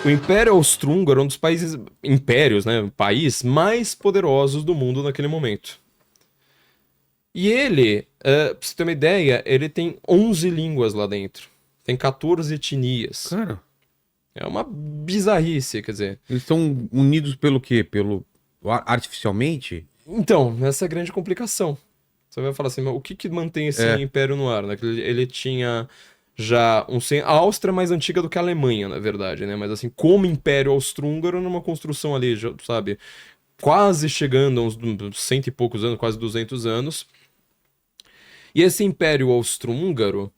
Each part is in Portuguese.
O Império Austro-Húngaro é um dos países, impérios, né, país mais poderosos do mundo naquele momento. E ele, pra você ter uma ideia, ele tem 11 línguas lá dentro. Tem 14 etnias. Cara, É uma bizarrice, quer dizer. eles estão unidos pelo quê? Artificialmente? Então, essa é a grande complicação. Você vai falar assim, mas o que que mantém esse É. império no ar, né? Que ele tinha já a Áustria é mais antiga do que a Alemanha, na verdade, né? Mas assim, como Império Austro-Húngaro, numa construção ali, sabe, quase chegando a uns cento e poucos anos, quase 200 anos. E esse Império Austro-Húngaro,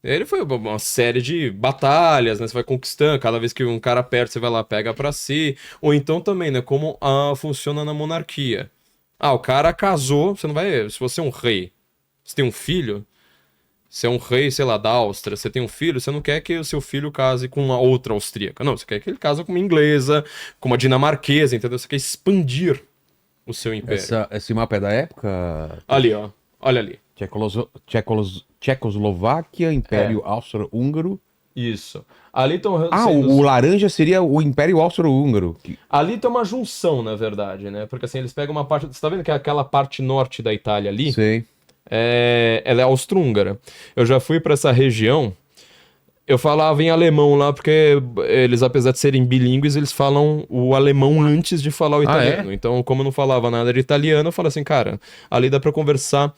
ele foi uma série de batalhas, né? Você vai conquistando, cada vez que um cara perde, você vai lá, pega pra si. Ou então também, né? Como funciona na monarquia. Ah, o cara casou, você não vai. Se você é um rei, você tem um filho, você é um rei, sei lá, da Áustria, você tem um filho, você não quer que o seu filho case com uma outra austríaca. Não, você quer que ele case com uma inglesa, com uma dinamarquesa, entendeu? Você quer expandir o seu império. Esse mapa é da época? Ali, ó. Olha ali. Tchecoslováquia, É. Império Austro-Húngaro. Isso. Ali estão Ah, sendo. o laranja seria o Império Austro-Húngaro. Ali tem uma junção, na verdade, né? Porque assim, eles pegam uma parte. Você tá vendo que é aquela parte norte da Itália ali? Sei. Ela é austro-húngara. Eu já fui pra essa região. Eu falava em alemão lá, porque eles, apesar de serem bilíngues, eles falam o alemão antes de falar o Ah, italiano. é? Então, como eu não falava nada de italiano, eu falei assim, cara, ali dá pra conversar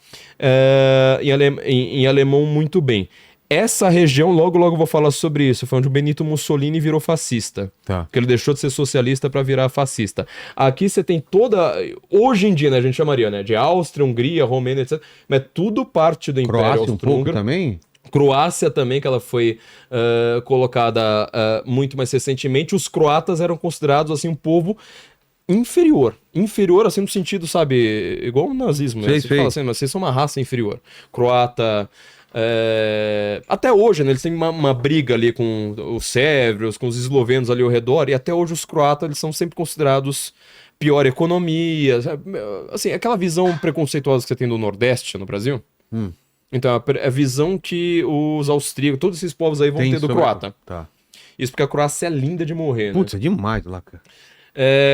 em alemão muito bem. Essa região, logo logo eu vou falar sobre isso, foi onde o Benito Mussolini virou fascista. Tá. Que ele deixou de ser socialista para virar fascista. Aqui você tem toda. Hoje em dia, né, a gente chamaria, né, de Áustria, Hungria, Romênia, etc. Mas é tudo parte do Império Croácia um pouco Austro-Húngaro. também? Croácia também, que ela foi colocada muito mais recentemente. Os croatas eram considerados assim um povo inferior. Inferior, assim, no sentido, sabe, igual o nazismo, né? Sei, Você fala sei. assim, mas vocês são uma raça inferior. Croata. Até hoje, né, eles têm uma briga ali com os sérvios, com os eslovenos ali ao redor, e até hoje os croatas eles são sempre considerados pior economia, sabe? Assim, aquela visão preconceituosa que você tem do Nordeste no Brasil. Hum. Então, a visão que os austríacos, todos esses povos aí vão Tem ter do sobre- croata. Tá. Isso porque a Croácia é linda de morrer, né? Putz, é demais lá, cara.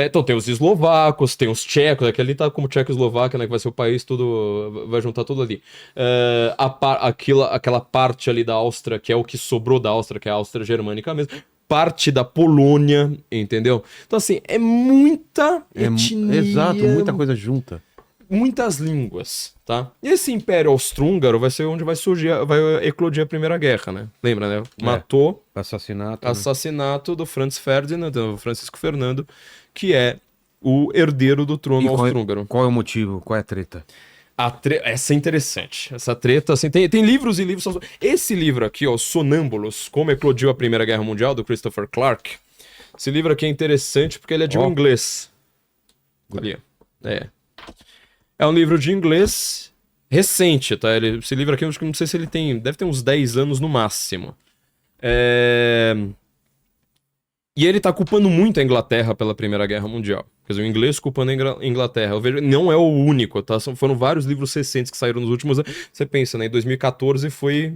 Então tem os eslovacos, tem os tchecos, é que ali tá como Tchecoslováquia, né, que vai ser o país, tudo, vai juntar tudo ali. Aquela parte ali da Áustria, que é o que sobrou da Áustria, que é a Áustria germânica mesmo, parte da Polônia, entendeu? Então assim, é muita etnia, Exato, muita coisa junta. muitas línguas, tá? E esse Império Austro-Húngaro vai ser onde vai surgir, vai eclodir a Primeira Guerra, né? Lembra, né? Matou Assassinato. Né? assassinato do Franz Ferdinand, do Francisco Fernando, que é o herdeiro do E trono austro-húngaro. qual é o motivo? Qual é a treta? Essa é interessante. Essa treta, assim, tem livros e livros. Esse livro aqui, ó, Sonâmbulos, Como Eclodiu a Primeira Guerra Mundial, do Christopher Clark. Esse livro aqui é interessante porque ele é de um Ó. inglês. Ali, ó. É um livro de inglês recente, tá? Esse livro aqui, eu acho que não sei se ele tem. Deve ter uns 10 anos no máximo. E ele tá culpando muito a Inglaterra pela Primeira Guerra Mundial. Quer dizer, o inglês culpando a Inglaterra. Eu vejo, não é o único, tá? Foram vários livros recentes que saíram nos últimos anos. Você pensa, né? Em 2014 foi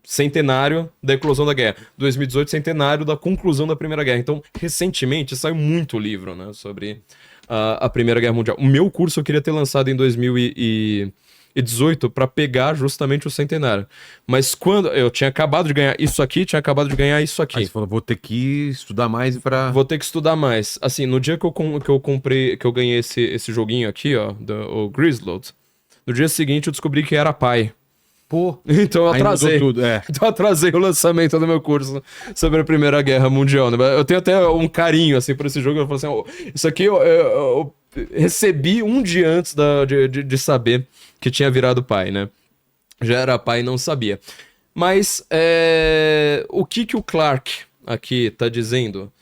centenário da eclosão da guerra. 2018, centenário da conclusão da Primeira Guerra. Então, recentemente, saiu muito livro, né? Sobre a Primeira Guerra Mundial. O meu curso eu queria ter lançado em 2018 para pegar justamente o centenário. Mas quando eu tinha acabado de ganhar isso aqui, tinha acabado de ganhar isso aqui. Aí você falou, vou ter que estudar mais pra... Vou ter que estudar mais. Assim, no dia que eu comprei, que eu ganhei esse joguinho aqui, ó, o Grizzled, no dia seguinte eu descobri que era pai. Pô, Então eu aí mudou atrasei. tudo, é. Então eu atrasei o lançamento do meu curso sobre a Primeira Guerra Mundial, né? Eu tenho até um carinho, assim, por esse jogo. Eu falo assim, isso aqui eu recebi um dia antes de saber que tinha virado pai, né? Já era pai e não sabia. Mas o que o Clark aqui tá dizendo,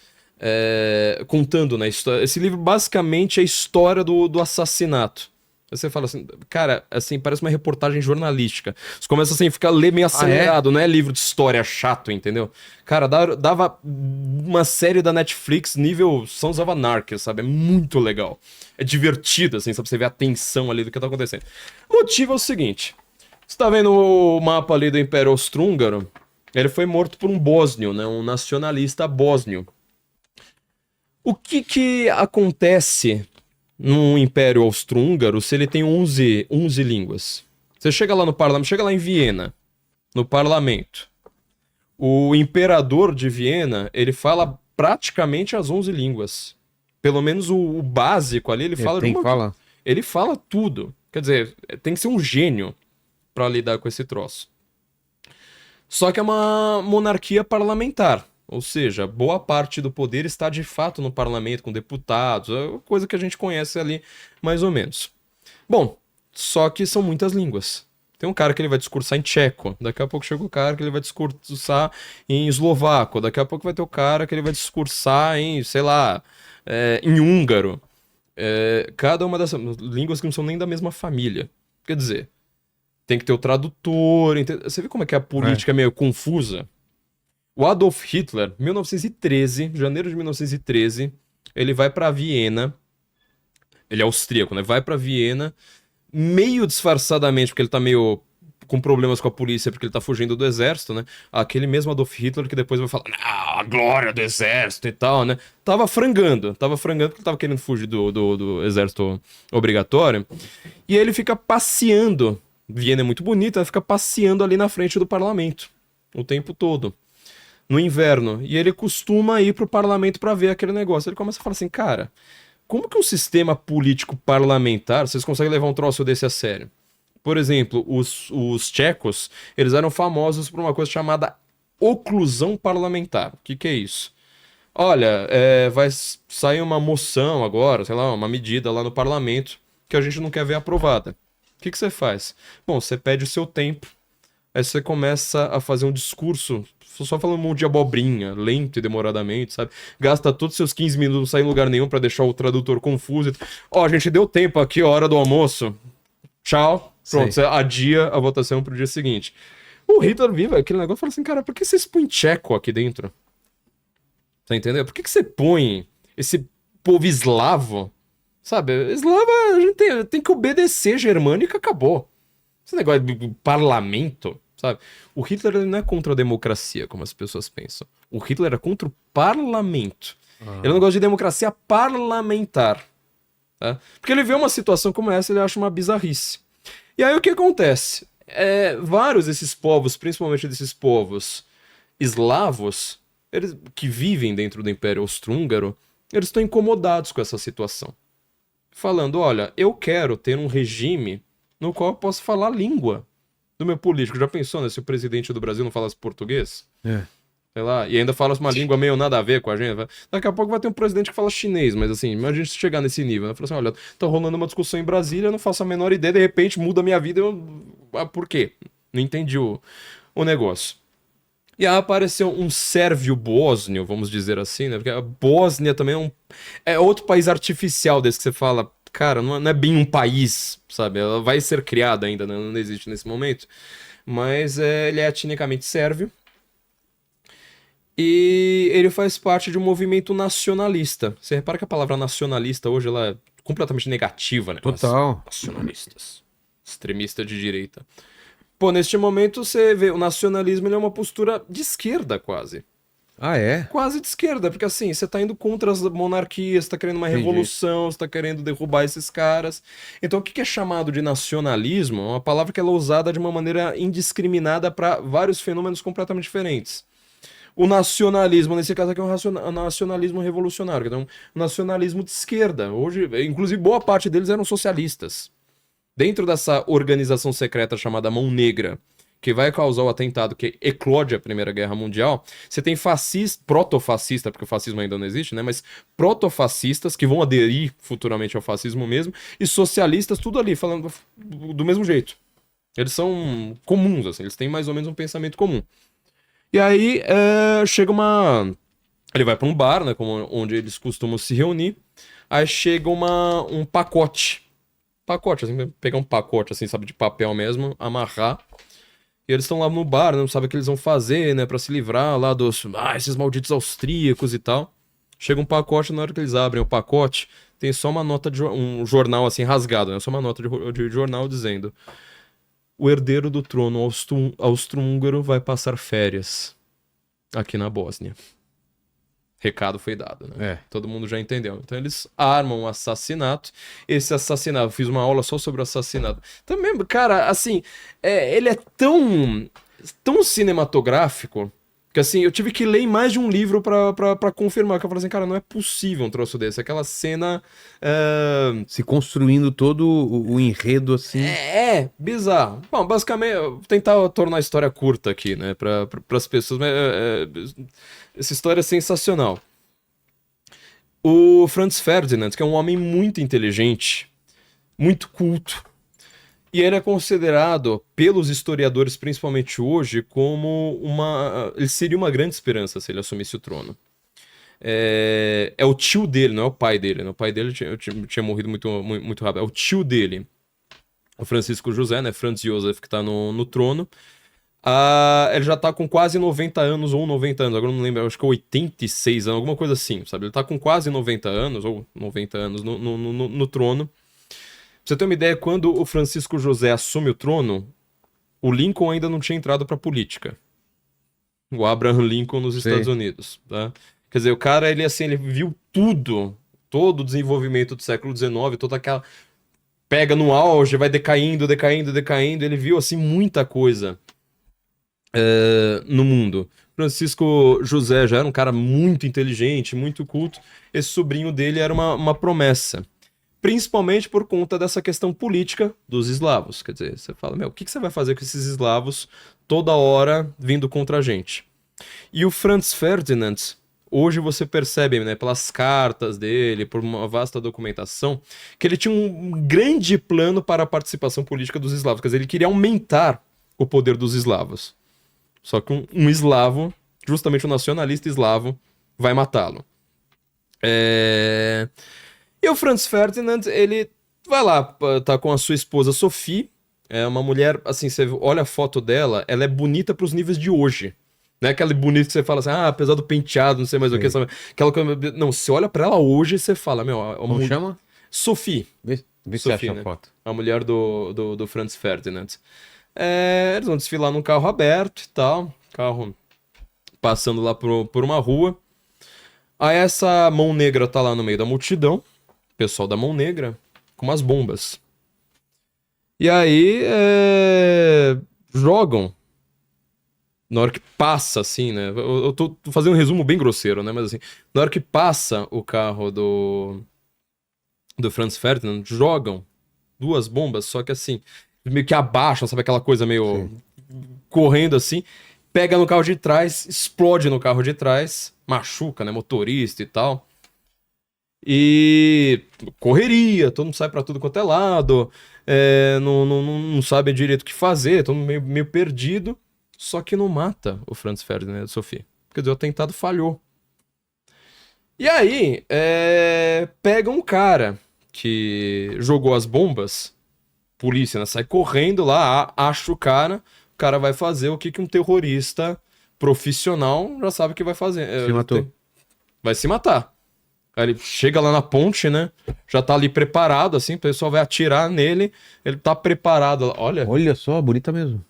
contando na história... Esse livro basicamente é a história do assassinato. Você fala assim, cara, assim, parece uma reportagem jornalística. Você começa assim, fica a ler meio acelerado, não é livro de história chato, entendeu? Cara, dava uma série da Netflix nível Sons of Anarchy, sabe? É muito legal. É divertido, assim, só pra você ver a tensão ali do que tá acontecendo. O motivo é o seguinte, você tá vendo o mapa ali do Império Austro-Húngaro? Ele foi morto por um bósnio, né? Um nacionalista bósnio. O que que acontece no Império Austro-Húngaro se ele tem 11 línguas? Você chega lá no parlamento, chega lá em Viena, no parlamento. O imperador de Viena, ele fala praticamente as 11 línguas. Pelo menos o básico ali, ele fala de Tem que uma... falar. Ele fala tudo. Quer dizer, tem que ser um gênio pra lidar com esse troço. Só que é uma monarquia parlamentar. Ou seja, boa parte do poder está de fato no parlamento, com deputados, é coisa que a gente conhece ali mais ou menos. Bom, só que são muitas línguas. Tem um cara que ele vai discursar em tcheco, daqui a pouco chega o cara que ele vai discursar em eslovaco, daqui a pouco vai ter o cara que ele vai discursar em, sei lá, em húngaro. Cada uma dessas línguas que não são nem da mesma família. Quer dizer, tem que ter o tradutor. Você vê como é que a política é meio confusa? O Adolf Hitler, 1913, janeiro de 1913, ele vai pra Viena. Ele é austríaco, né? Vai pra Viena, meio disfarçadamente, porque ele tá meio com problemas com a polícia, porque ele tá fugindo do exército, né? Aquele mesmo Adolf Hitler que depois vai falar, não, a glória do exército e tal, né? Tava frangando porque ele tava querendo fugir do exército obrigatório. E ele fica passeando. Viena é muito bonita, ele fica passeando ali na frente do parlamento o tempo todo. No inverno. E ele costuma ir pro parlamento pra ver aquele negócio. Ele começa a falar assim, cara, como que um sistema político parlamentar, vocês conseguem levar um troço desse a sério? Por exemplo, os tchecos, eles eram famosos por uma coisa chamada oclusão parlamentar. O que que é isso? Olha, vai sair uma moção agora, sei lá, uma medida lá no parlamento que a gente não quer ver aprovada. O que que você faz? Bom, você pede o seu tempo, aí você começa a fazer um discurso só falando um monte de abobrinha, lento e demoradamente, sabe? Gasta todos os seus 15 minutos, não sai em lugar nenhum pra deixar o tradutor confuso. Ó, a gente deu tempo aqui, hora do almoço. Tchau. Pronto, você adia a votação pro dia seguinte. O Hitler vive aquele negócio e fala assim, cara, por que vocês põem tcheco aqui dentro? Tá entendendo? Por que você põe esse povo eslavo? Sabe, eslava, a gente tem que obedecer germânico e acabou. Esse negócio de parlamento, sabe? O Hitler ele não é contra a democracia, como as pessoas pensam. O Hitler é contra o parlamento. Ele não gosta de democracia parlamentar. Tá? Porque ele vê uma situação como essa, ele acha uma bizarrice. E aí o que acontece? Vários desses povos, principalmente desses povos eslavos, eles, que vivem dentro do Império Austro-Húngaro, eles estão incomodados com essa situação. Falando, olha, eu quero ter um regime no qual eu posso falar a língua do meu político. Já pensou, né? Se o presidente do Brasil não falasse português? Sei lá, e ainda fala uma língua meio nada a ver com a gente. Daqui a pouco vai ter um presidente que fala chinês, mas assim, imagina se chegar nesse nível. Né? Fala assim, olha, tá rolando uma discussão em Brasília, eu não faço a menor ideia, de repente muda a minha vida, por quê? Não entendi o negócio. E aí apareceu um sérvio bósnio, vamos dizer assim, né? Porque a Bósnia também é outro país artificial desse que você fala, cara, não é bem um país, sabe? Ela vai ser criada ainda, né? Não existe nesse momento. Mas ele é etnicamente sérvio. E ele faz parte de um movimento nacionalista. Você repara que a palavra nacionalista hoje ela é completamente negativa, né? Total. Nacionalistas. Extremista de direita. Pô, neste momento você vê, o nacionalismo ele é uma postura de esquerda quase. Ah, é? Quase de esquerda, porque assim, você tá indo contra as monarquias, você tá querendo uma revolução, você tá querendo derrubar esses caras. Então o que que é chamado de nacionalismo? É uma palavra que ela é usada de uma maneira indiscriminada para vários fenômenos completamente diferentes. O nacionalismo, nesse caso aqui, é um nacionalismo revolucionário, então um nacionalismo de esquerda. Hoje, inclusive, boa parte deles eram socialistas. Dentro dessa organização secreta chamada Mão Negra, que vai causar o atentado que eclode a Primeira Guerra Mundial, você tem fascista, protofascista, porque o fascismo ainda não existe, né? Mas protofascistas, que vão aderir futuramente ao fascismo mesmo, e socialistas, tudo ali, falando do mesmo jeito. Eles são comuns, assim, eles têm mais ou menos um pensamento comum. E aí chega uma... Ele vai pra um bar, né, onde eles costumam se reunir, aí chega um pacote, assim, pegar um pacote, assim, sabe, de papel mesmo, amarrar, e eles estão lá no bar, não sabem o que eles vão fazer, né, pra se livrar lá dos, esses malditos austríacos e tal. Chega um pacote, na hora que eles abrem o pacote, tem só uma nota de um jornal, assim, rasgado, né, só uma nota de jornal dizendo: o herdeiro do trono austro-húngaro vai passar férias aqui na Bósnia. Recado foi dado, né? É. Todo mundo já entendeu. Então eles armam um assassinato. Esse assassinato, eu fiz uma aula só sobre o assassinato. Também, cara, assim, ele é tão cinematográfico que, assim, eu tive que ler mais de um livro pra confirmar. Que eu falei assim, cara, não é possível um troço desse. Aquela cena... Se construindo todo o enredo, assim. bizarro. Bom, basicamente, eu vou tentar tornar a história curta aqui, né, pras pessoas, mas essa história é sensacional. O Franz Ferdinand, que é um homem muito inteligente, muito culto, e ele é considerado, pelos historiadores, principalmente hoje, como ele seria uma grande esperança se ele assumisse o trono. É o tio dele, não é o pai dele, né? O pai dele tinha morrido muito rápido. É o tio dele, o Francisco José, né? Franz Josef, que tá no trono. Ele já tá com quase 90 anos, ou 90 anos, agora não lembro, acho que é 86 anos, alguma coisa assim, sabe? Ele tá com quase 90 anos, ou 90 anos no trono. Pra você ter uma ideia, quando o Francisco José assume o trono, o Lincoln ainda não tinha entrado pra política. O Abraham Lincoln nos Estados Unidos, tá? Quer dizer, o cara, ele viu tudo, todo o desenvolvimento do século XIX, toda aquela... Pega no auge, vai decaindo, ele viu, assim, muita coisa no mundo. Francisco José já era um cara muito inteligente, muito culto. Esse sobrinho dele era uma promessa. Principalmente por conta dessa questão política dos eslavos. Quer dizer, você fala, o que você vai fazer com esses eslavos toda hora vindo contra a gente? E o Franz Ferdinand, hoje você percebe, né, pelas cartas dele, por uma vasta documentação, que ele tinha um grande plano para a participação política dos eslavos. Quer dizer, ele queria aumentar o poder dos eslavos. Só que um eslavo, justamente um nacionalista eslavo, vai matá-lo. E o Franz Ferdinand, ele vai lá, tá com a sua esposa Sophie, é uma mulher, assim, você olha a foto dela, ela é bonita pros níveis de hoje. Não é aquela bonita que você fala assim, apesar do penteado, não sei mais o que, sabe? Não, você olha pra ela hoje e você fala, Como chama? Sophie. Vê se você Sophie, acha né? a foto. A mulher do Franz Ferdinand. Eles vão desfilar num carro aberto e tal, carro passando lá por uma rua. Aí essa mão negra tá lá no meio da multidão, pessoal da mão negra, com umas bombas. E aí jogam. Na hora que passa, assim, né? Eu tô fazendo um resumo bem grosseiro, né? Mas assim, na hora que passa o carro do Franz Ferdinand, jogam 2 bombas, só que assim, meio que abaixam, sabe? Aquela coisa meio correndo assim, pega no carro de trás, explode no carro de trás, machuca, né? Motorista e tal. E correria, todo mundo sai pra tudo quanto é lado, não sabe direito o que fazer, todo mundo meio perdido. Só que não mata o Franz Ferdinand e a Sophie. Quer dizer, o atentado falhou. E aí, pega um cara que jogou as bombas, polícia, né, sai correndo lá, acha o cara vai fazer o que um terrorista profissional já sabe que vai fazer. Se matou. Vai se matar. Aí ele chega lá na ponte, né? Já tá ali preparado, assim, o pessoal vai atirar nele, ele tá preparado. Olha só, bonita mesmo.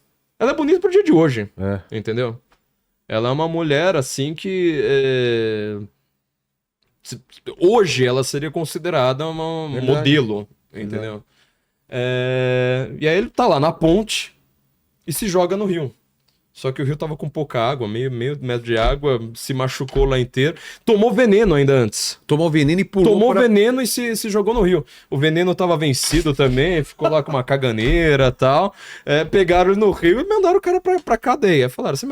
Ela é bonita pro dia de hoje, entendeu? Ela é uma mulher, assim, que... Hoje ela seria considerada uma modelo, entendeu? E aí ele tá lá na ponte e se joga no rio. Só que o rio tava com pouca água, meio metro de água, se machucou lá inteiro. Tomou veneno ainda antes. Tomou veneno e pulou. Tomou veneno e se jogou no rio. O veneno tava vencido também, ficou lá com uma caganeira e tal. Pegaram ele no rio e mandaram o cara pra cadeia. Falaram assim,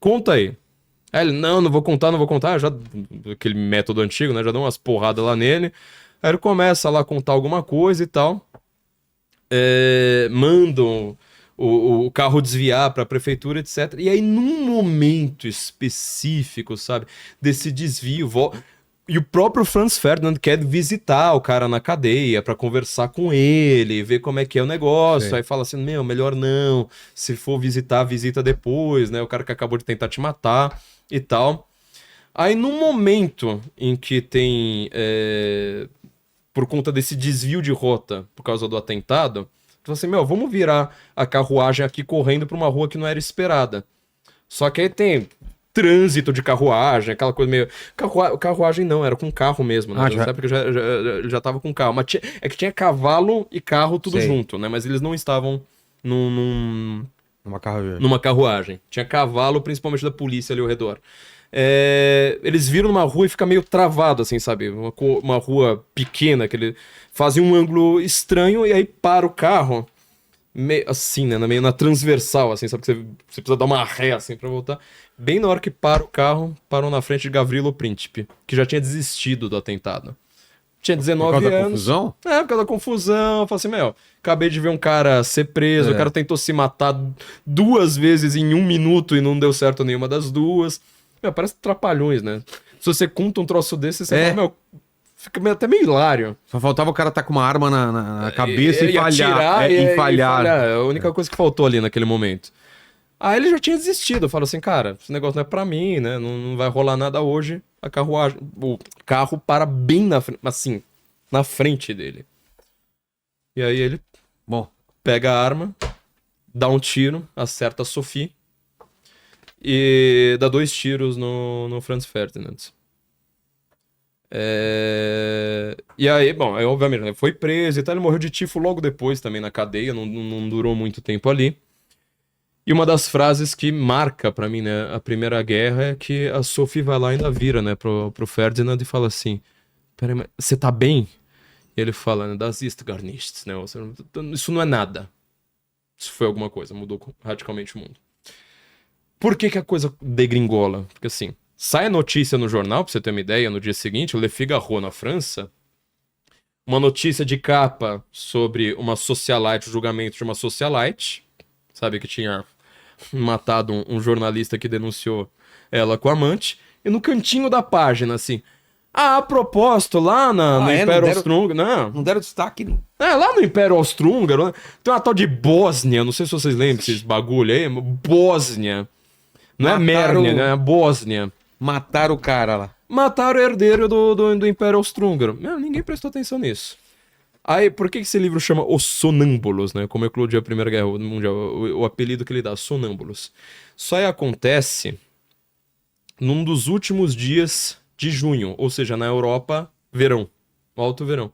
conta aí. Aí ele, não vou contar. Já, aquele método antigo, né? Já deu umas porradas lá nele. Aí ele começa lá a contar alguma coisa e tal. Mandam o carro desviar pra prefeitura, etc. E aí, num momento específico, sabe? Desse desvio, e o próprio Franz Ferdinand quer visitar o cara na cadeia pra conversar com ele, ver como é que é o negócio. Aí fala assim, melhor não. Se for visitar, visita depois, né? O cara que acabou de tentar te matar e tal. Aí, no momento em que tem... por conta desse desvio de rota, por causa do atentado, Então assim, meu, vamos virar a carruagem aqui correndo pra uma rua que não era esperada. Só que aí tem trânsito de carruagem, aquela coisa meio... Carruagem não, era com carro mesmo, né? Ah, Nessa já. época já tava com carro. Mas é que tinha cavalo e carro tudo Sei. junto, né? Mas eles não estavam Numa carro. numa carruagem. Tinha cavalo, principalmente da polícia ali ao redor. Eles viram numa rua e fica meio travado, assim, sabe? Uma rua pequena, que ele fazem um ângulo estranho e aí para o carro, meio assim, né? Meio na transversal, assim, sabe? Que você precisa dar uma ré, assim, pra voltar. Bem na hora que para o carro, parou na frente de Gavrilo Príncipe, que já tinha desistido do atentado. Tinha Por 19 causa da anos. confusão? Por causa da confusão. Eu falei assim, meu, acabei de ver um cara ser preso, o cara tentou se matar 2 vezes em 1 minuto e não deu certo nenhuma das duas. Meu, parece trapalhões, né? Se você conta um troço desse, você fala, meu, fica até meio hilário. Só faltava o cara tá com uma arma na cabeça e falhar. Atirar E falhar. É a única coisa que faltou ali naquele momento. Aí ele já tinha desistido. Eu falo assim, cara, esse negócio não é pra mim, né? Não vai rolar nada hoje. A carruagem, o carro para bem na frente, assim, na frente dele. E aí ele Bom, pega a arma, dá um tiro, acerta a Sophie e dá 2 tiros no Franz Ferdinand. E aí, bom, aí obviamente ele foi preso e tal, ele morreu de tifo logo depois também na cadeia, não durou muito tempo ali. E uma das frases que marca pra mim, né, a Primeira Guerra é que a Sophie vai lá e ainda vira, né, pro Ferdinand e fala assim, peraí, mas você tá bem? E ele fala, né, das ist gar nichts, né, isso não é nada. Isso foi alguma coisa, mudou radicalmente o mundo. Por que que a coisa degringola? Porque assim, sai a notícia no jornal, pra você ter uma ideia, no dia seguinte, o Le Figaro, na França, uma notícia de capa sobre uma socialite, o julgamento de uma socialite, sabe, que tinha matado um jornalista que denunciou ela com a amante, e no cantinho da página, assim, a propósito, lá no Império Austro-Húngaro, não deram destaque, né? lá no Império Austro-Húngaro, né, tem uma tal de Bósnia, não sei se vocês lembram desses bagulho aí, Bósnia. Não é Mérnia, né? É Bósnia. Mataram o cara lá. Mataram o herdeiro do Império Austro-Húngaro. Ninguém prestou atenção nisso. Aí, por que esse livro chama Os Sonâmbulos, né? Como eclodiu a Primeira Guerra Mundial, o apelido que ele dá, Sonâmbulos. Só aí acontece num dos últimos dias de junho, ou seja, na Europa, verão, alto verão.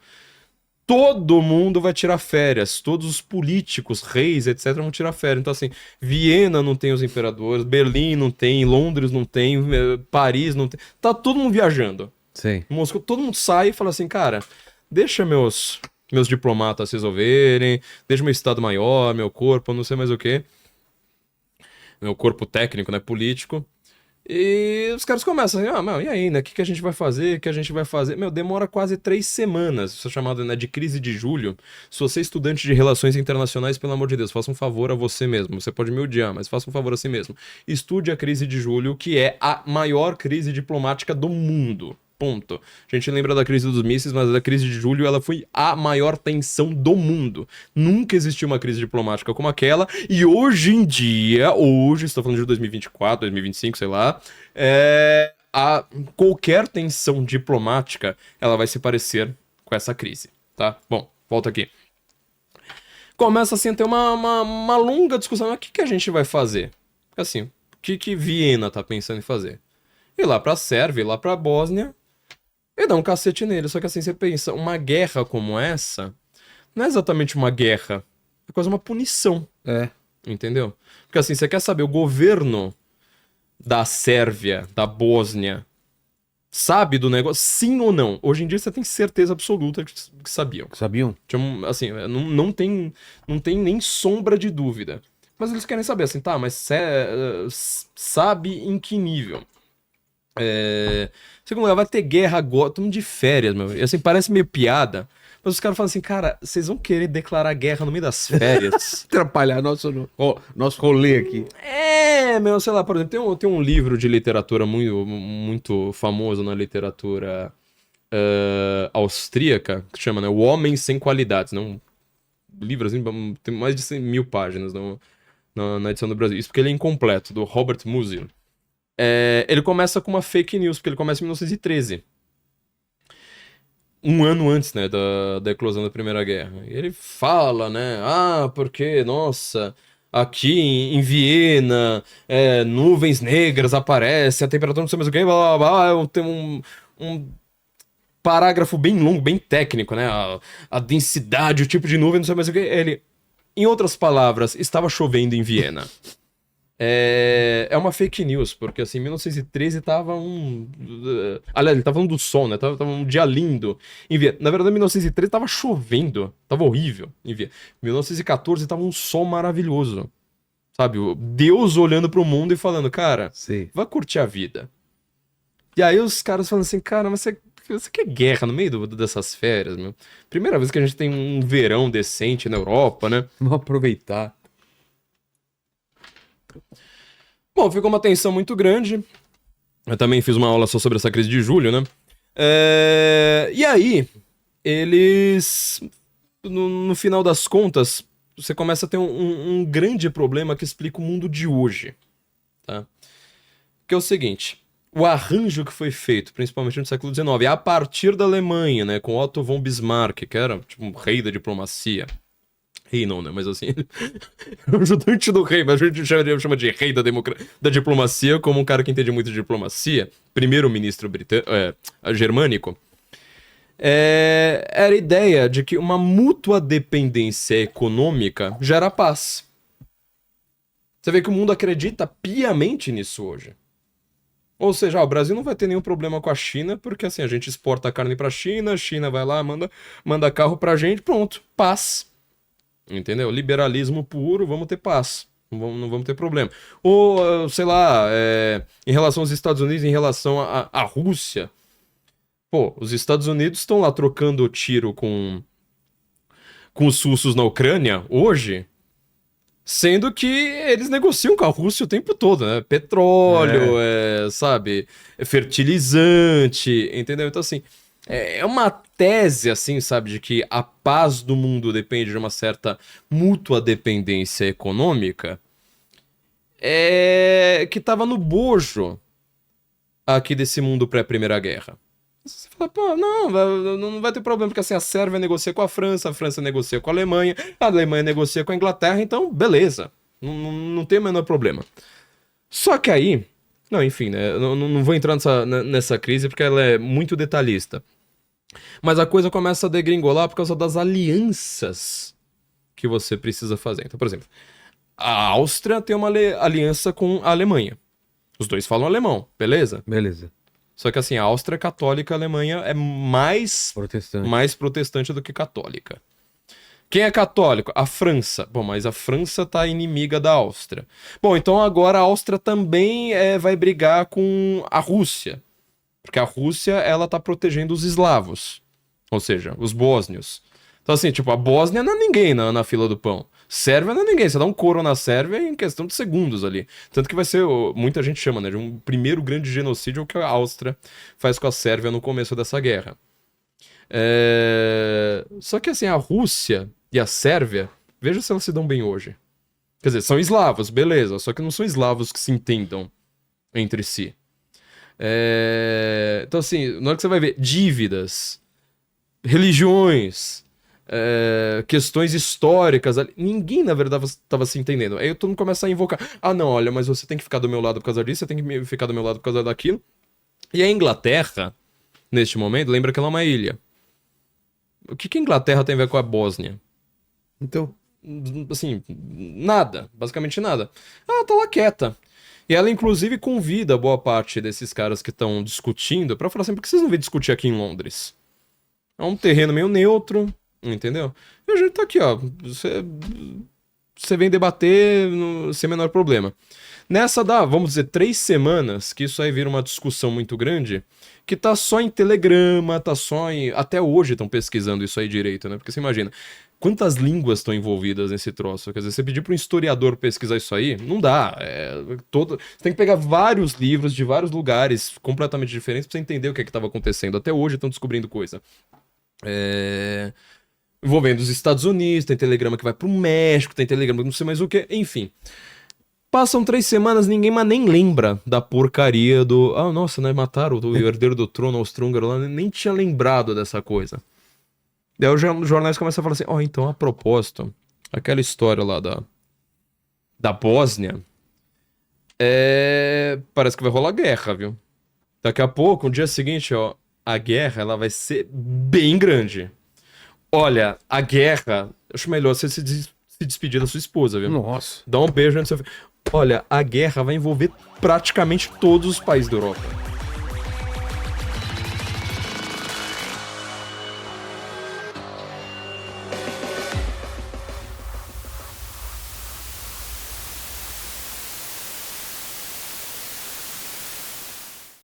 Todo mundo vai tirar férias, todos os políticos, reis, etc, vão tirar férias. Então assim, Viena não tem os imperadores, Berlim não tem, Londres não tem, Paris não tem. Tá todo mundo viajando. Sim. Moscou, todo mundo sai e fala assim, cara, deixa meus diplomatas resolverem, deixa meu estado maior, meu corpo, não sei mais o que. Meu corpo técnico, né, político. E os caras começam assim, e aí, né, o que a gente vai fazer, o que a gente vai fazer? Meu, demora quase 3 semanas, isso é chamado, né, de crise de julho. Se você é estudante de relações internacionais, pelo amor de Deus, faça um favor a você mesmo. Você pode me odiar, mas faça um favor a si mesmo. Estude a crise de julho, que é a maior crise diplomática do mundo. Ponto. A gente lembra da crise dos mísseis, mas a crise de julho ela foi a maior tensão do mundo. Nunca existiu uma crise diplomática como aquela. E hoje em dia, estou falando de 2024, 2025, sei lá, qualquer tensão diplomática ela vai se parecer com essa crise, tá? Bom, volta aqui. Começa assim a ter uma longa discussão. Mas o que a gente vai fazer? Assim, o que Viena tá pensando em fazer? Ir lá pra Sérvia, ir lá pra Bósnia e dar um cacete nele. Só que assim, você pensa, uma guerra como essa não é exatamente uma guerra, é quase uma punição. Entendeu? Porque assim, você quer saber, o governo da Sérvia, da Bósnia, sabe do negócio? Sim ou não? Hoje em dia você tem certeza absoluta que sabiam. Sabiam? Assim, não tem nem sombra de dúvida. Mas eles querem saber, assim, tá, mas sabe em que nível? Segundo lugar, vai ter guerra agora, todo mundo de férias, meu. E assim, parece meio piada, mas os caras falam assim, cara, vocês vão querer declarar guerra no meio das férias? Atrapalhar nosso rolê aqui. Meu, sei lá, por exemplo, tem um livro de literatura muito, muito famoso na literatura austríaca, que chama, né, O Homem Sem Qualidades, né? Um livro assim, tem mais de 100.000 páginas na edição do Brasil. Isso porque ele é incompleto, do Robert Musil. Ele começa com uma fake news, porque ele começa em 1913. um ano antes, né, da eclosão da Primeira Guerra. E ele fala, né, porque, nossa, aqui em Viena, nuvens negras aparecem, a temperatura não sei mais o que, blá, blá, blá, tem um parágrafo bem longo, bem técnico, né, a densidade, o tipo de nuvem, não sei mais o que. Ele, em outras palavras, estava chovendo em Viena. É uma fake news, porque assim, em 1913 tava aliás, ele tava falando do sol, né? Tava um dia lindo em Viena. Na verdade, em 1913 tava chovendo, tava horrível em Viena. Em 1914 tava um sol maravilhoso. Sabe? Deus olhando pro mundo e falando, cara, Sei. vai curtir a vida. E aí os caras falando assim, cara, mas você quer guerra no meio dessas férias, meu? Primeira vez que a gente tem um verão decente na Europa, né? Vamos aproveitar. Bom, ficou uma tensão muito grande. Eu também fiz uma aula só sobre essa crise de julho, né? E aí, eles. No final das contas, você começa a ter um grande problema que explica o mundo de hoje. Tá? Que é o seguinte: o arranjo que foi feito, principalmente no século XIX, a partir da Alemanha, né? Com Otto von Bismarck, que era tipo um rei da diplomacia. Rei não, né? Mas assim, o ajudante do rei, mas a gente chama de rei da diplomacia como um cara que entende muito de diplomacia, primeiro-ministro germânico, era a ideia de que uma mútua dependência econômica gera paz. Você vê que o mundo acredita piamente nisso hoje. Ou seja, o Brasil não vai ter nenhum problema com a China, porque assim, a gente exporta carne pra China, a China vai lá, manda carro pra gente, pronto, paz. Entendeu? Liberalismo puro, vamos ter paz. Não vamos ter problema. Ou, sei lá, em relação aos Estados Unidos, em relação à Rússia. Pô, os Estados Unidos estão lá trocando tiro com os russos na Ucrânia hoje, sendo que eles negociam com a Rússia o tempo todo, né? Petróleo, sabe? Fertilizante, entendeu? Então, assim, é uma tese, assim, sabe, de que a paz do mundo depende de uma certa mútua dependência econômica, que tava no bojo aqui desse mundo pré-Primeira Guerra. Você fala, pô, não vai ter problema, porque assim, a Sérvia negocia com a França negocia com a Alemanha negocia com a Inglaterra, então, beleza. Não tem o menor problema. Só que aí, não, enfim, né, não vou entrar nessa crise porque ela é muito detalhista. Mas a coisa começa a degringolar por causa das alianças que você precisa fazer. Então, por exemplo, a Áustria tem uma aliança com a Alemanha. Os dois falam alemão, beleza? Beleza. Só que assim, a Áustria é católica, a Alemanha é mais protestante do que católica. Quem é católico? A França. Bom, mas a França tá inimiga da Áustria. Bom, então agora a Áustria também vai brigar com a Rússia. Porque a Rússia, ela tá protegendo os eslavos. Ou seja, os bósnios. Então assim, tipo, a Bósnia não é ninguém na fila do pão. Sérvia não é ninguém. Você dá um couro na Sérvia em questão de segundos ali. Tanto que vai ser, muita gente chama, né, de um primeiro grande genocídio que a Áustria faz com a Sérvia no começo dessa guerra. Só que assim, a Rússia e a Sérvia, veja se elas se dão bem hoje. Quer dizer, são eslavos, beleza. Só que não são eslavos que se entendam entre si. Então assim, na hora que você vai ver dívidas, religiões, questões históricas, ninguém na verdade estava se entendendo. Aí todo mundo começa a invocar, não, olha, mas você tem que ficar do meu lado por causa disso, você tem que ficar do meu lado por causa daquilo. E a Inglaterra, neste momento, lembra que ela é uma ilha. O que a Inglaterra tem a ver com a Bósnia? Então, assim, nada, basicamente nada. Ela tá lá quieta. E ela, inclusive, convida boa parte desses caras que estão discutindo pra falar assim, por que vocês não vêm discutir aqui em Londres? É um terreno meio neutro, entendeu? E a gente tá aqui, ó. Você vem debater sem menor problema. Nessa vamos dizer, 3 semanas, que isso aí vira uma discussão muito grande, que tá só em telegrama, tá só em... Até hoje estão pesquisando isso aí direito, né? Porque você imagina, quantas línguas estão envolvidas nesse troço? Quer dizer, você pedir para um historiador pesquisar isso aí, não dá. Você tem que pegar vários livros de vários lugares completamente diferentes pra você entender o que estava acontecendo. Até hoje estão descobrindo coisa. Envolvendo os Estados Unidos, tem telegrama que vai pro México, tem telegrama que não sei mais o que, enfim. Passam 3 semanas, ninguém mais nem lembra da porcaria do... Ah, nossa, né? Mataram o herdeiro do trono austro-húngaro lá, nem tinha lembrado dessa coisa. Daí os jornais começam a falar assim, então, a propósito, aquela história lá da Bósnia, parece que vai rolar guerra, viu? Daqui a pouco, no dia seguinte, a guerra, ela vai ser bem grande. Olha, a guerra, acho melhor você se despedir da sua esposa, viu? Nossa. Dá um beijo no seu filho. Olha, a guerra vai envolver praticamente todos os países da Europa.